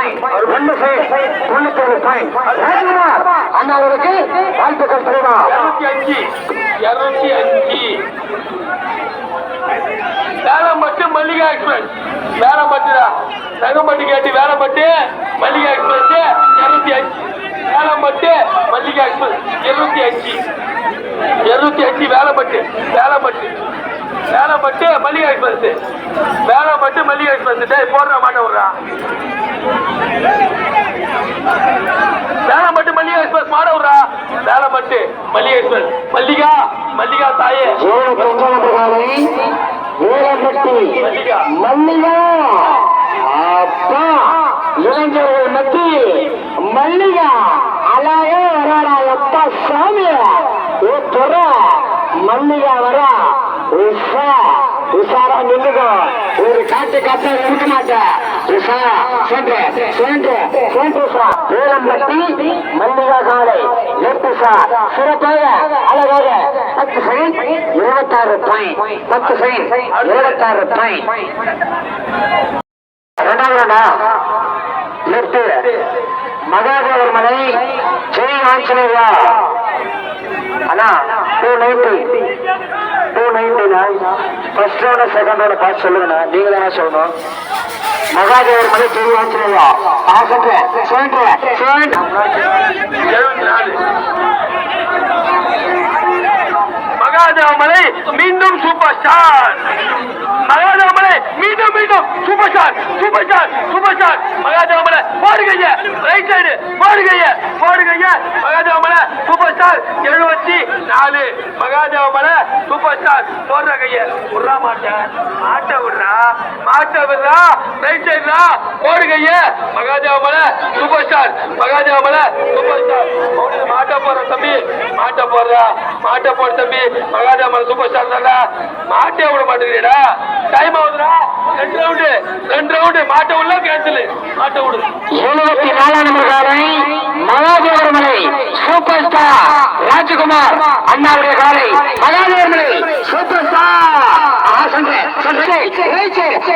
1 side 97 point Rajkumar அண்ணாவுக்கு வாழ்த்துக்கள் தலைவா. 205 வேலம்பட்டு மல்லிகா எக்ஸ்பிரஸ் வேலம்பட்டுடா Thangampattu gate Velampattu Mallika express 205 Velampattu Mallika express 205 Velampattu Mallika express Velampattu Mallika express போடுற மாட்டேன் விடுறா வேலம்பட்டு மல்லிகா எக்ஸ்பிரஸ் மாட விடுறா வேலம்பட்டு மல்லிகா எக்ஸ்பிரஸ் மல்லிகா தாயே மல்லிகா அப்பா இளைஞர்கள் மத்தி மல்லிகா அழகே வராடா எப்பா சாமி துற மல்லிகா வரா உஷாரா நின்னுக்கோ ஒரு காட்டு காட்ட இருக்க மாட்டேன் மல்லிகா காலை சிறப்பாக அழகாக 10 செகண்ட் 26 பாயிண்ட் 10 செகண்ட் 26 பாயிண்ட். இரண்டாவது மகாதேவர் மலை ஜெய் ஆஞ்சநேயா அண்ணா 290 ஃபர்ஸ்ட் ரவுண்ட் செகண்ட் ரவுண்ட் பார்த்து சொல்லுங்கண்ணா. நீங்க தானே சொல்லணும். மகாதேவர் மலை ஜெய் ஆஞ்சநேயா மகாதேவமலை மீண்டும் சூப்பர் ஸ்டார் மகாதேவமலை மீண்டும் சூப்பர் ஸ்டார் மகாதேவமலை போடுகைய ரைட் சைடு போடுகைய Mahadevamalai super star 74 Mahadevamalai super star போடுற கைய விடுறா மாட்ட விடுறா ரைட் சைடுடா போடுகைய மகாதேவமலை சூப்பர் ஸ்டார் மாட்ட போற தம்பி மாட்ட போற தம்பி மகாதேவமலை சூப்பர் ஸ்டார் தான்டா மாட்டே விட மாட்டேங்கிறா டைம் ஆகுதுடா 2 ரவுண்டு மாட்ட உள்ள கேன்சல் மாட்ட விடு 74 நம்பர் காலை மகாதேவர் மலை சூப்பர் ஸ்டார் ராஜ்குமார் அண்ணாவுடைய காலை மகாதேவர் மலை சூப்பர் ஸ்டார்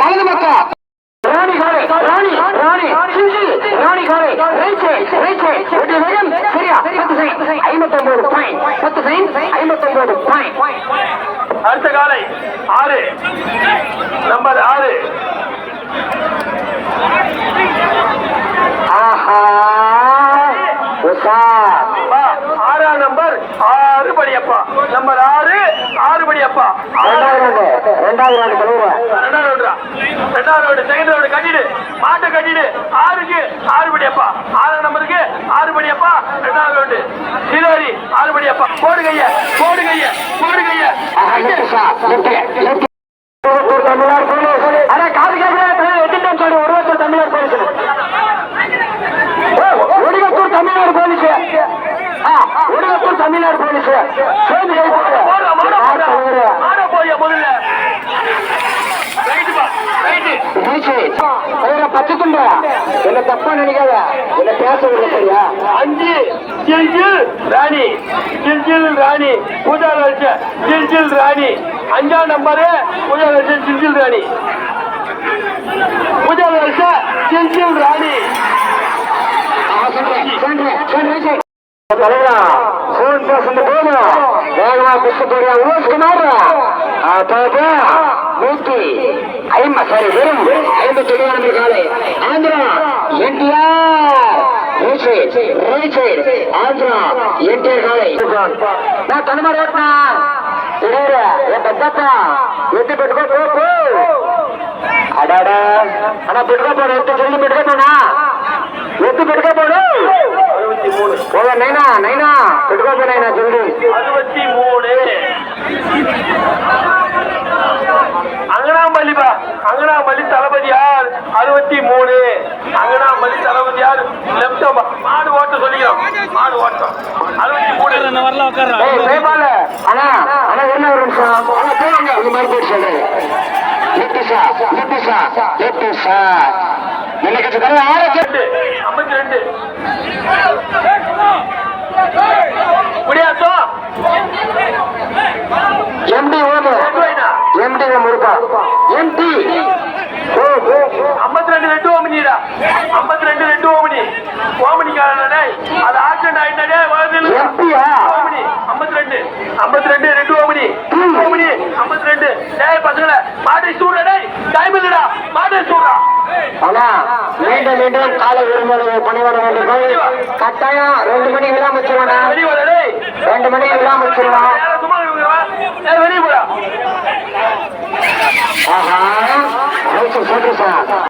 வலது பக்கம் ராணி காலை சரியா 59 பாயிண்ட். அடுத்த காலை 6 நம்பர் 6 6ஆம் நம்பர் 6 படியப்பா நம்பர் 6 படியப்பா. இரண்டாவது செகண்ட் ரவுண்ட் கட்டிடு மாட்டை கட்டிடு 6க்கு 6 படியப்பா 6ஆம் நம்பருக்கு 6 படியப்பா. இரண்டாவது ரவுண்டு சிலோரி 6 படியப்பா போடுகைய தமிழ்நாடு போலீஸ் அட காது கேட்கிறேன் சொல்லி ஒருவத்தூர் தமிழ்நாடு போலீஸ் ஒடுகத்தூர் தமிழ்நாடு போலீஸ் சேர்ந்து முதல்ல பச்சை துண்டா என்ன தப்பா நினைக்காத என்ன பேச விட சரியா 5 ஜில் ராணி பூஜா லட்ச ஜில் ராணி 5ஆம் நம்பரு பூஜா லட்ச ஜில் ராணி தலைவா போன் பேசுறது போதும் வேகமா குஸ்து போறியா ஊசுக்குமாறு 150 நம்பர் காலை ஆந்திரா என்டிஆர் ஆந்திரா என்டிஆர் காலை நான் தனிமாரி ஓட்டினா என் பெத்தப்பா எட்டு பெட்டுக்கோ அடாடா ஆனா பெட்டுக்கோ போன எட்டு சொல்லி பெட்டுக்கோ போனா எட்டு பெட்டுக்கோ போடு நைனா பெட்டுக்கோ போனா சொல்லி 63 அங்கனாமல்லி தளபதி யார் 63 அங்கனாமல்லி தளபதி யார் லெப்ட் மாடு ஓட்ட சொல்லிக்கிறோம் மாடு ஓட்டம் 63 வரல உட்கார்றா அண்ணா என்ன ஒரு நிமிஷம் போவாங்க இந்த மாதிரி போய் சொல்றேன் லெப்ட் சார் எனக்கு 52 முடியாதோ எம்டி ஓடு எம்டி முருகா எம்டி 52 ரெண்டு ஓமனிடா 52 ரெண்டு ஓமனி ஓமனிக்காரனே அது ஆக்சிடென்ட் ஆயிட்டானே எம்பியா ஓமனி 52 ரெண்டு ஓமனி 52 டேய் பசங்களே மாட்டை சூடுடா டேய் டைம் இல்லடா மாட்டை சூடுடா ஆனா மீண்டும் காலை விரும்புவது பணிவான வேண்டும் கட்டாயம் 2 மணி விழா முடிச்சிருவானா வெளிய வர டேய் 2 மணி விழா முடிச்சிருவான் சும்மா வெளிய போடா ஆஹா சொல்றேன் சார்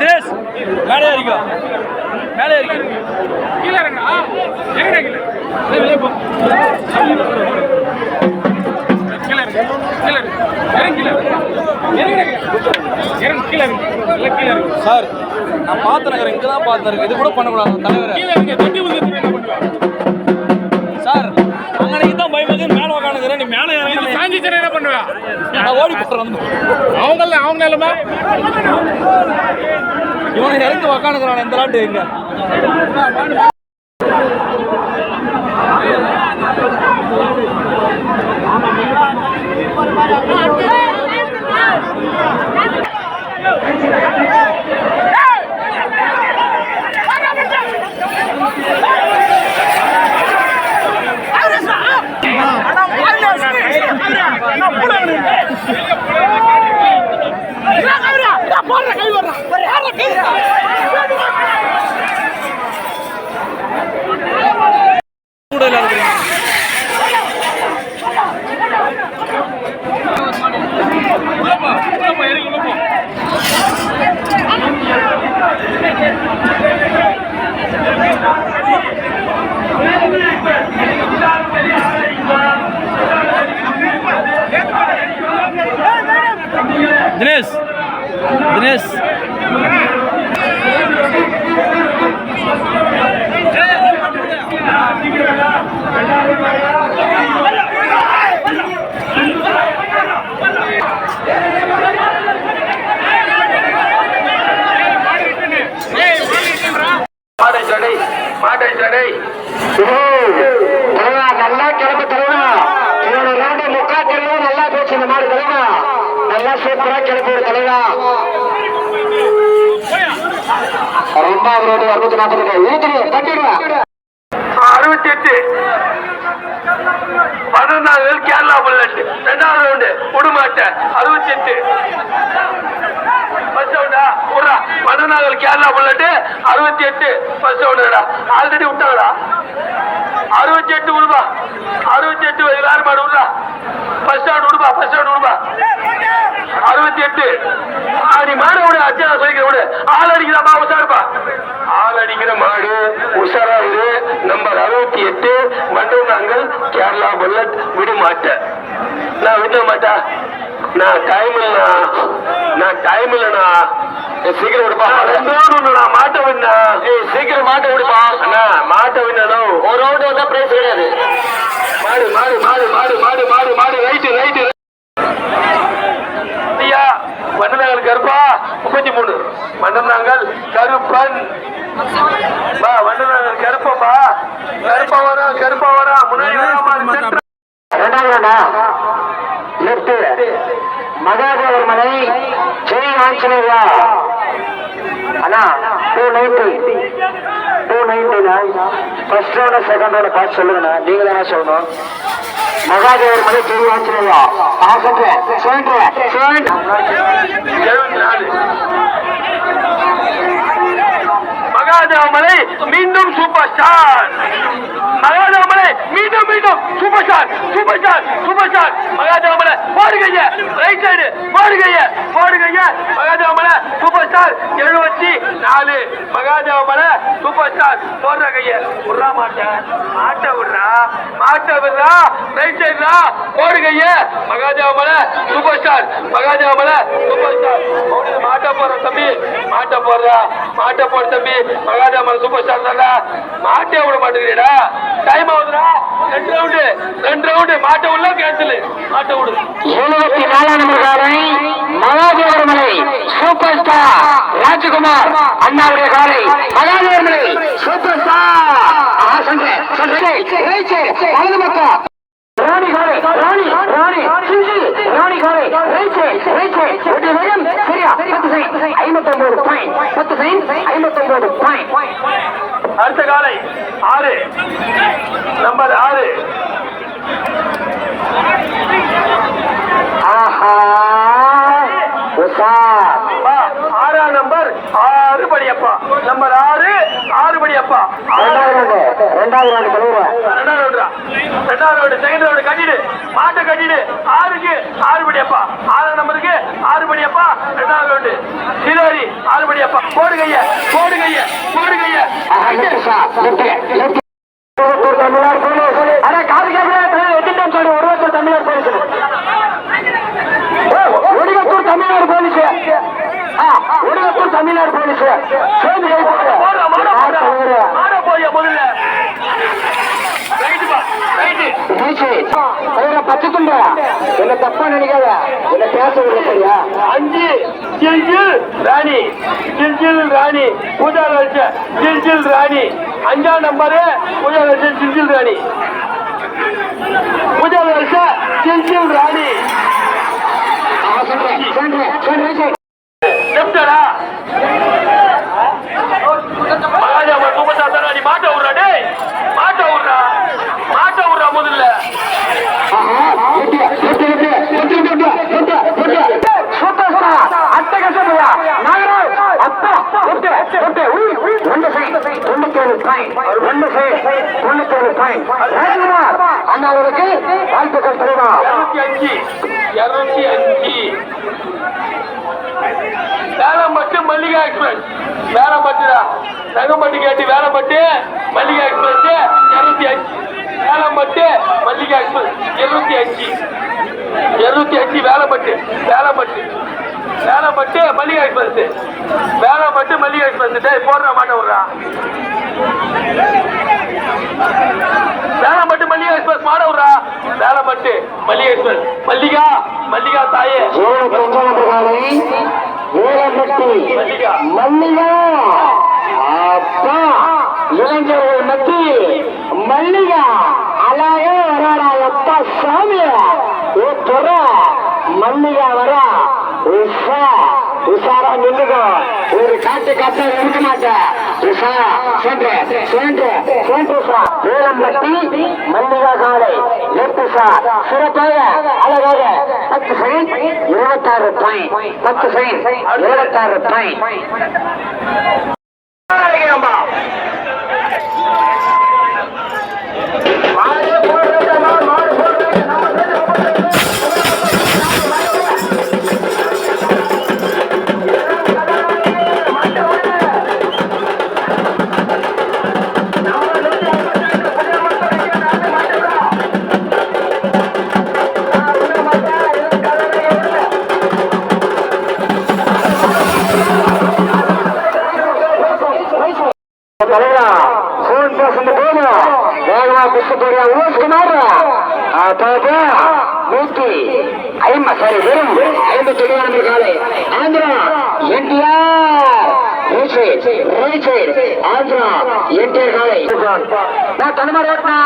தினேஷ் மேலே இருக்கோ மேலே இருக்கு கீழே இறங்கா எங்க வெளியே போ கீழே இறங்கு சார் நான் பார்த்துருக்கிறேன் இங்கே தான் பார்த்துருக்கேன் இது கூட பண்ணக்கூடாது தலைவர் கீழே இறங்க தொட்டி விழுந்து என்ன பண்ணுவேன் சார் அங்கனைக்கு தான் பயமாக மேலே உட்காந்துக்கிறேன் நீ மேலே இறங்கி சாஞ்சிச்சேன் என்ன பண்ணுவேன் நான் ஓடி போடுறேன் அவங்க நிலமா இவனை இறங்கி உக்காந்துக்கிறான் இந்த நாட்டு எங்க கூட இல்லாத தினேஷ் தினேஷ் நல்லா கிளம்பு தலைவா என்னோட ரவுண்டு முக்கா கிளம்பு நல்லா போச்சு இந்த மாதிரி தலைவா நல்லா சூப்பரா கிளம்பு தலைவா ரெண்டாவது ரோடு 640 தட்டிடுவா 68 14 கேரளா புல்லட் 2வது ரவுண்டு உடுமாட்ட 68 ஃபர்ஸ்ட் ரவுண்டா உடா 14 கேரளா புல்லட் 68 ஃபர்ஸ்ட் ரவுண்டா ஆல்ரெடி விட்டாங்கடா 68 உடுபா 68 வேறு மாடு உடா ஃபர்ஸ்ட் ரவுண்ட் உடுபா 68 ஆடி மாடு விட அச்சா சொல்லிக்கிற விடு ஆள் அடிக்கிறாப்பா உஷாருப்பா ஆள் அடிக்கிற மாடு உஷாரா இரு நம்பர் 68 மண்டபங்கள் கேரளா புல்லட் விட மாட்டேன் நான் விட மாட்டா நான் டைம் இல்லண்ணா சீக்கிரம் விடுப்பா மாட்ட விடா சீக்கிரம் மாட்ட விடுப்பா அண்ணா மாட்ட விடணும் ஒரு ரவுண்டு வந்தா பிரைஸ் கிடையாது மாடு மாடு மாடு மாடு மாடு மாடு மாடு ரைட்டு ரைட்டு ஐயா மன்னனாங்கல் கருப்பா 33 மன்னனாங்கல் கருப்பன் பா மன்னனாங்கல் கருப்பா கருப்பா வரா முன்னாடி வரா மகாதேவர் மலை ஜெய் ஆஞ்சநேயா அண்ணா 290 ஃபர்ஸ்ட் ரவுண்ட் செகண்ட் ரவுண்ட் பார்த்து சொல்லுங்கண்ணா நீங்க தானே சொல்லணும் மகாதேவர் மலை ஜெய் ஆஞ்சநேயா மகாதேவமலை மீண்டும் சூப்பர் ஸ்டார் மகாதேவமலை மீண்டும் மீண்டும் super star super star super star Mahadevamalai போடுகைய ரைட் சைடு போடுகைய Mahadevamalai super star 74 Mahadevamalai super star போடுற கைய விடுறா மாட்ட விடுறா ரைட் சைடுடா போடுகைய Mahadevamalai super star Mahadevamalai super star மாட்ட போற தம்பி மாட்ட போடுற தம்பி மகாதேவமலை சூப்பர் ஸ்டார் தான்டா மாட்டே விட மாட்டேங்கிறடா டைம் ஆகுதுடா 2 ரவுண்டு மாட்ட உள்ள கேன்சல் மாட்ட விடு 74 நம்பர் காலை மகாதேவர் மலை சூப்பர் ஸ்டார் ராஜகுமார் அண்ணாவுடைய காலை மகாதேவர் மலை சூப்பர் ஸ்டார் வலது பக்கம் ராணி காலை ராணி காலை சரியா 59 பாயிண்ட் அடுத்த காலை 6 நம்பர் 6 ஆஹா ஆறாம் நம்பர் 6 படியப்பா நம்பர் 6 படியப்பா ரெண்டாவது ரவுண்டு செகண்ட் ரவுண்டு கட்டிடு மாட்டை கட்டிடு 6க்கு 6 படியப்பா 6 நம்பருக்கு 6 படியப்பா ரெண்டாவது ரவுண்டு சிலோரி 6 படியப்பா போடுகைய தமிழர் போலீஸ் ஆனா காது கேட்கிறேன் சொல்லி ஒருவத்தூர் தமிழர் போலீஸ் ஒடிவத்தூர் தமிழர் போலீஸ் ஒடிவத்தூர் தமிழர் போலீஸ் முதல்ல பச்சை துண்டா என்ன தப்பா நினைக்காத என்ன பேச சரியா 5 ஜில் ராணி பூஜா லட்ச ஜில் ராணி 5ஆம் நம்பரு பூஜா லட்ச ஜில் ராணி லெப்டடா மகாதேவ சூப்பர் ஸ்டார் தானே நீ மாட்ட விடுறா டேய் மாட்ட விடுறா முதல்ல அண்ணாவுக்கு வாழ்த்துக்கள் தெரியுமா 205 வேலம்பட்டு மல்லிகா எக்ஸ்பிரஸ் வேலம்பட்டுடா Thangampattu gate Velampattu Mallika express 205 Velampattu Mallika express 205 Velampattu Mallika express டேய் போடுற மாட்ட விடுறா வேலம்பட்டு மல்லிகா எக்ஸ்பிரஸ் மாட விடுறா வேலம்பட்டு மல்லிகா எக்ஸ்பிரஸ் மல்லிகா தாயே மல்லிகா அப்பா இளைஞர்கள் மத்தியில் மல்லிகா அழகே வராடா எப்பா சாமிய மல்லிகா வரா உஷாரா நின்றுக்கோ ஒரு காட்டு இருக்க மாட்டேன் மல்லிகா காலை லெப்ட் சார் சிறப்பாக அழகாக 10 செகண்ட் 26 பாயிண்ட் புஷ்போரியா ஊஸ்குமார் சாரி வெறும் 50 காலை ஆந்திரா என்டிஆர் ஆந்திரா என்டிஆர் காலை நான் தனிமார் ஓட்டினா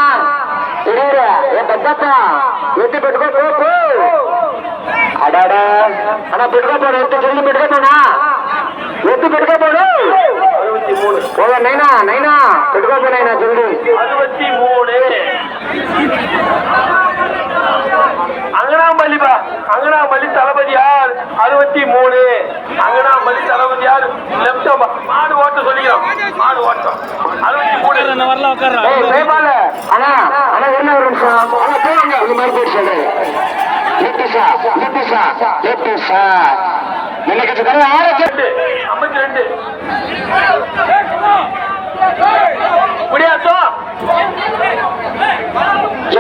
என் பெத்தப்பா எட்டு பெட்டுக்கோ அடாடா ஆனா பெட்டுக்கோ போன எட்டு சொல்லி பெட்டுக்கோ போனா எட்டு பெட்டுக்கோ போடு நைனா நைனா பெட்டுக்கோ போனா சொல்லி 63 அங்கனாமல்லிபா அங்கனாமல்லி தளபதி யார் 63 அங்கனாமல்லி தளபதி யார் லெப்ட் மாடு ஓட்ட சொல்லிக்கிறோம் மாடு ஓட்டம் 63 வரல உட்கார்றா ஆனா ஆனா என்ன ஒரு நிமிஷம் போவாங்க இந்த மாதிரி போயிட்டு சொல்றேன் எனக்கு 52 முடியாதோ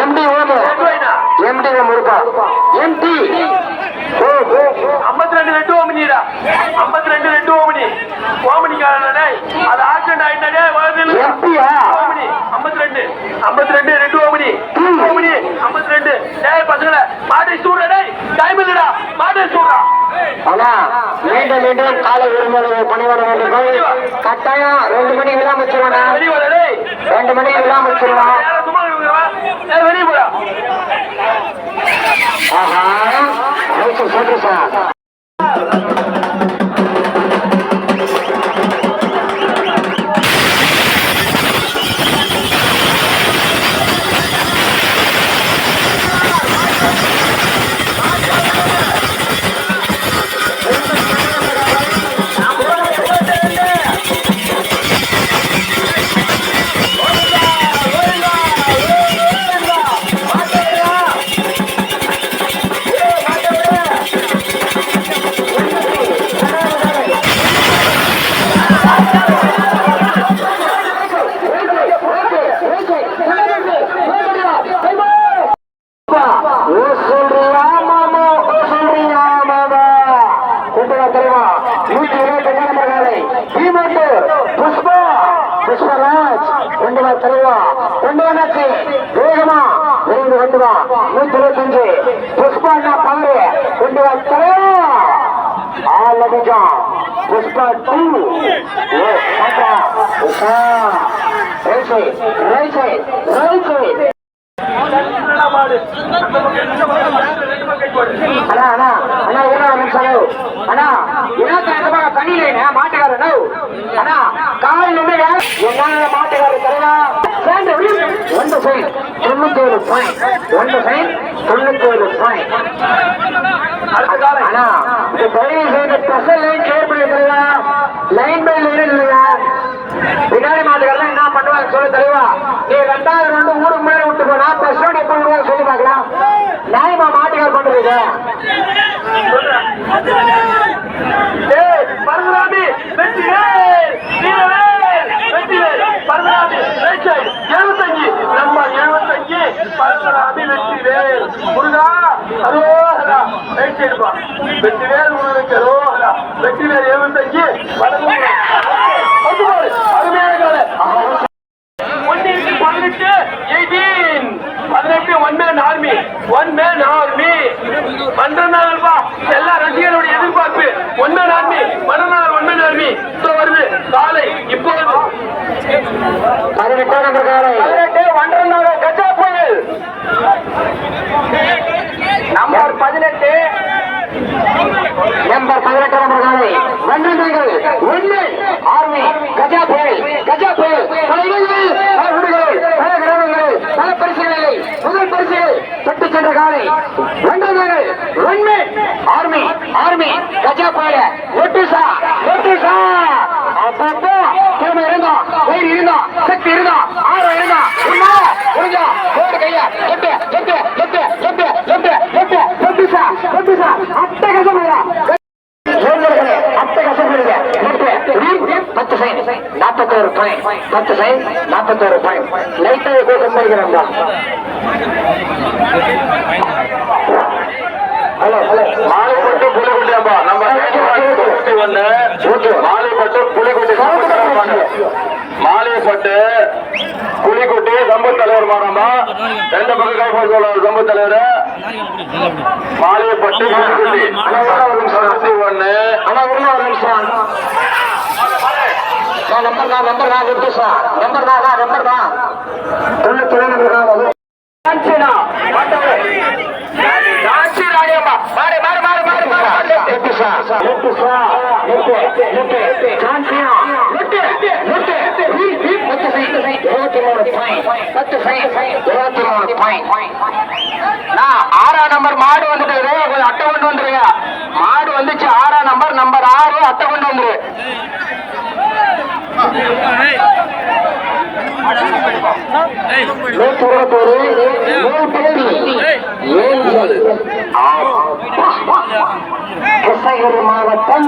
எம்டி ஓடு எம்டி முருகா எம்டி 52 ரெண்டு ஓமனிடா 52 ரெண்டு ஓமனிக்காரனே அது ஆக்சிடென்ட் ஆயிட்டானே எம்பியா ஓமனி 52 ரெண்டு ஓமனி 52 டேய் பசங்களே மாடை சூடுடா டேய் டைம் இல்லடா மாடை சூடுடா ஆனா மீண்டும் மீண்டும் காலை விரும்புவது பணிவர வேண்டும் கட்டாயம் 2 மணி விழா முடிச்சிருவானா வெளிய வர டேய் 2 மணி விழா முடிச்சிருவான் சும்மா வெளிய போடா ஆஹா சொல்றேன் சார் புஷ்பராஜ் கொண்டு வா தலைவா கொண்டு வந்தாச்சு வேகமா விரைந்து கொண்டு வா 125 புஷ்பா பவரு கொண்டு வா தலைவா ஆல் அதிகம் புஷ்பா 2 மாட்டுக்காரன் மாட்டுக்காரர் தலைவா 91 பாயிண்ட் லைன் பை லைன் இல்லையா பின்னாடி மாட்டுக்காரன் என்ன பண்ணுவாங்க சொல்லு தலைவா நீ 2வது ரவுண்டு ஊருக்கு முன்னாடி விட்டு போனா பஸ் ரவுண்ட் எப்ப விடுவாங்க சொல்லி பார்க்கலாம் நியாயமா மாட்டுக்கார் பண்றது பரசுராமி வெற்றிவேல் வெற்றிவேல் பரசுராமி 75 நம்ம 75 பரசுராமி வெற்றிவேல் முருகா அரோஹரா ரைட் சைடுப்பா வெற்றிவேல் முருகனுக்கு அரோஹரா வெற்றிவேல் 75 அருமையான கால 18 ஒன் மேன் ஆர்மி மன்றநாள்பா எல்லா ரசிகர்களுடைய எதிர்பார்ப்பு ஒன் மேன் ஆர்மி வருது காலை இப்போது 18 காலை 18 கஜா புயல் நம்பர் 18 காலை வண்டர்கள் உண்மை ஆர்மி கஜா புயல் பல கிராமங்கள் பல பரிசுகளை முதல் பரிசுகள் தொட்டு சென்ற காலை வண்டர்கள் உண்மை ஆர்மி கஜா புயல ஒட்டுசா அப்பப்போ திறமை இருந்தோம் வயிறு இருந்தோம் சக்தி இருந்தோம் ஆர்வம் இருந்தோம் முடிஞ்சா போடு கையா ஒட்டுசா அட்டகசமையா பத்து சைன் 41 பாயிண்ட் 10 சைன் 41 பாயிண்ட் லைட்டா போட்டுக்கிறாங்க ஹலோ மாலைப்பட்டு புலிகுண்டியாப்பா நம்ம 91 மாலைப்பட்டு புலிகுண்டி மாலைப்பட்டு புலிகுட்டி சம்பத்தலை ஒரு மாடமா ரெண்டு பக்கம் கை போட்டு சொல்லுவார் ரொம்ப தலைவர் மாலையப்பட்டு ஒரு நிமிஷம் ஒண்ணு ஆனா ஒரு நிமிஷம் நம்பர் தான் நம்பர் தான் விட்டு சார் நம்பர் தான் நம்பர் தான் ஆறாம் நம்பர் மாடு வந்துட்டு கொஞ்சம் அட்டை கொண்டு வந்துருங்க மாடு வந்துச்சு ஆறாம் நம்பர் நம்பர் 6 அட்டை கொண்டு வந்துரு கிருஷ்ணகிரி மாவட்டம்